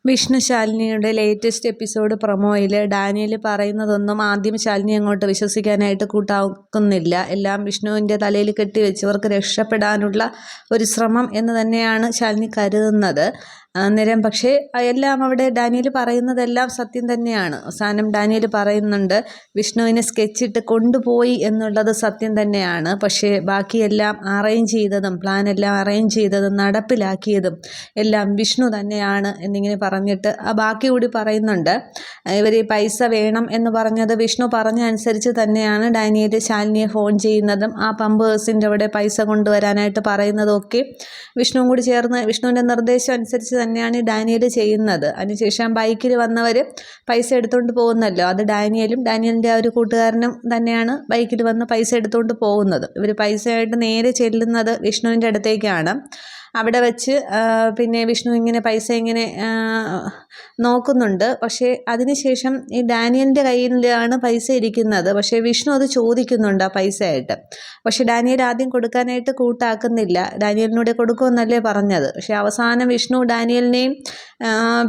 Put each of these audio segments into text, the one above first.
Vishnu ശാലിനിയുടെ latest episode പ്രൊമോയിൽ Daniel പറയുന്നതൊന്നും ആദ്യം ശാലിനി അങ്ങോട്ട് വിശ്വസിക്കാനായിട്ട് കൂട്ടാക്കുന്നില്ല. എല്ലാം വിഷ്ണുവിൻ്റെ തലയിൽ കെട്ടിവെച്ചവർക്ക് രക്ഷപ്പെടാനുള്ള ഒരു ശ്രമം എന്ന് തന്നെയാണ് ശാലിനി കരുതുന്നത്. അന്നേരം പക്ഷേ എല്ലാം അവിടെ ഡാനിയൽ പറയുന്നതെല്ലാം സത്യം തന്നെയാണ്. അവസാനം ഡാനിയൽ പറയുന്നുണ്ട് വിഷ്ണുവിനെ സ്കെച്ചിട്ട് കൊണ്ടുപോയി എന്നുള്ളത് സത്യം തന്നെയാണ്. പക്ഷേ ബാക്കിയെല്ലാം അറേഞ്ച് ചെയ്തതും പ്ലാനെല്ലാം അറേഞ്ച് ചെയ്തതും നടപ്പിലാക്കിയതും എല്ലാം വിഷ്ണു തന്നെയാണ് എന്നിങ്ങനെ പറഞ്ഞിട്ട് ബാക്കി കൂടി പറയുന്നുണ്ട്. ഇവർ പൈസ വേണം എന്ന് പറഞ്ഞത് വിഷ്ണു പറഞ്ഞ അനുസരിച്ച് തന്നെയാണ് ഡാനിയൽ ശാലിനിയെ ഫോൺ ചെയ്യുന്നതും ആ പമ്പേഴ്സിൻ്റെ അവിടെ പൈസ കൊണ്ടുവരാനായിട്ട് പറയുന്നതൊക്കെ വിഷ്ണുവും കൂടി ചേർന്ന് വിഷ്ണുവിൻ്റെ നിർദ്ദേശം അനുസരിച്ച് തന്നെയാണ് ഡാനിയൽ ചെയ്യുന്നത്. അതിനുശേഷം ബൈക്കിൽ വന്നവർ പൈസ എടുത്തുകൊണ്ട് പോകുന്നല്ലോ, അത് ഡാനിയലിൻ്റെ ആ ഒരു കൂട്ടുകാരനും തന്നെയാണ് ബൈക്കിൽ വന്ന് പൈസ എടുത്തുകൊണ്ട് പോകുന്നത്. ഇവർ പൈസയായിട്ട് നേരെ ചെല്ലുന്നത് വിഷ്ണുവിൻ്റെ അടുത്തേക്കാണ്. അവിടെ വെച്ച് പിന്നെ വിഷ്ണു ഇങ്ങനെ പൈസ ഇങ്ങനെ നോക്കുന്നുണ്ട്. പക്ഷേ അതിനുശേഷം ഈ ഡാനിയലിൻ്റെ കയ്യിലാണ് പൈസ ഇരിക്കുന്നത്. പക്ഷേ വിഷ്ണു അത് ചോദിക്കുന്നുണ്ട് ആ പൈസയായിട്ട്. പക്ഷേ ഡാനിയൽ ആദ്യം കൊടുക്കാനായിട്ട് കൂട്ടാക്കുന്നില്ല. ഡാനിയലിനൂടെ കൊടുക്കുമെന്നല്ലേ പറഞ്ഞത്. പക്ഷേ അവസാനം വിഷ്ണു ഡാനിയലിനെയും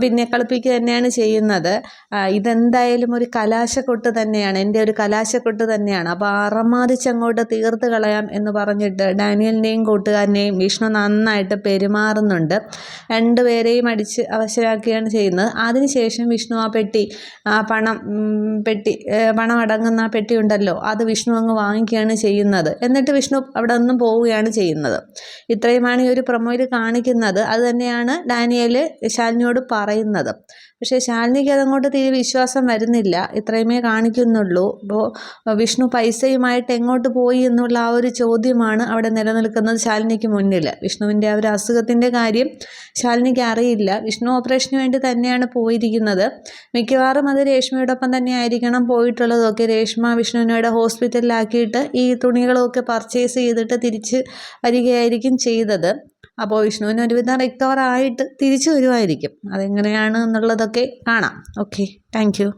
പിന്നെ കളിപ്പിക്കുക തന്നെയാണ് ചെയ്യുന്നത്. ഇതെന്തായാലും ഒരു കലാശക്കൊട്ട് തന്നെയാണ്, എൻ്റെ ഒരു കലാശക്കൊട്ട് തന്നെയാണ്. അപ്പോൾ അറമാദിച്ചങ്ങോട്ട് തീർത്ത് കളയാം എന്ന് പറഞ്ഞിട്ട് ഡാനിയലിനെയും കൂട്ടുകാരനെയും വിഷ്ണു നന്നായിട്ട് പെരുമാറുന്നുണ്ട്. രണ്ടുപേരെയും അടിച്ച് അവശരാക്കുകയാണ് ചെയ്യുന്നത്. അതിനുശേഷം വിഷ്ണു ആ പെട്ടി പണം അടങ്ങുന്ന ആ പെട്ടി ഉണ്ടല്ലോ, അത് വിഷ്ണു അങ്ങ് വാങ്ങിക്കുകയാണ് ചെയ്യുന്നത്. എന്നിട്ട് വിഷ്ണു അവിടെ നിന്നും പോവുകയാണ് ചെയ്യുന്നത്. ഇത്രയുമാണ് ഈ ഒരു പ്രൊമോയിൽ കാണിക്കുന്നത്. അത് തന്നെയാണ് ഡാനിയൽ ശാലിനിയോട് പറയുന്നത്. പക്ഷേ ശാലിനിക്ക് അതങ്ങോട്ട് തീരെ വിശ്വാസം വരുന്നില്ല. ഇത്രയുമേ കാണിക്കുന്നുള്ളൂ. അപ്പോൾ വിഷ്ണു പൈസയുമായിട്ട് എങ്ങോട്ട് പോയി എന്നുള്ള ആ ഒരു ചോദ്യമാണ് അവിടെ നിലനിൽക്കുന്നത് ശാലിനിക്ക് മുന്നിൽ. വിഷ്ണുവിൻ്റെ ആ ഒരു അസുഖത്തിൻ്റെ കാര്യം ശാലിനിക്ക് അറിയില്ല. വിഷ്ണു ഓപ്പറേഷന് വേണ്ടി തന്നെയാണ് പോയിരിക്കുന്നത്. മിക്കവാറും അത് രേഷ്മയോടൊപ്പം തന്നെ ആയിരിക്കണം പോയിട്ടുള്ളതൊക്കെ. രേഷ്മ വിഷ്ണുവിനോട് ഹോസ്പിറ്റലിലാക്കിയിട്ട് ഈ തുണികളൊക്കെ പർച്ചേസ് ചെയ്തിട്ട് തിരിച്ച് വരികയായിരിക്കും ചെയ്തത്. അപ്പോൾ വിഷ്ണുവിന് ഒരുവിധം റിക്കവറായിട്ട് തിരിച്ചു വരുമായിരിക്കും. അതെങ്ങനെയാണ് എന്നുള്ളതൊക്കെ കാണാം. Okay, thank you.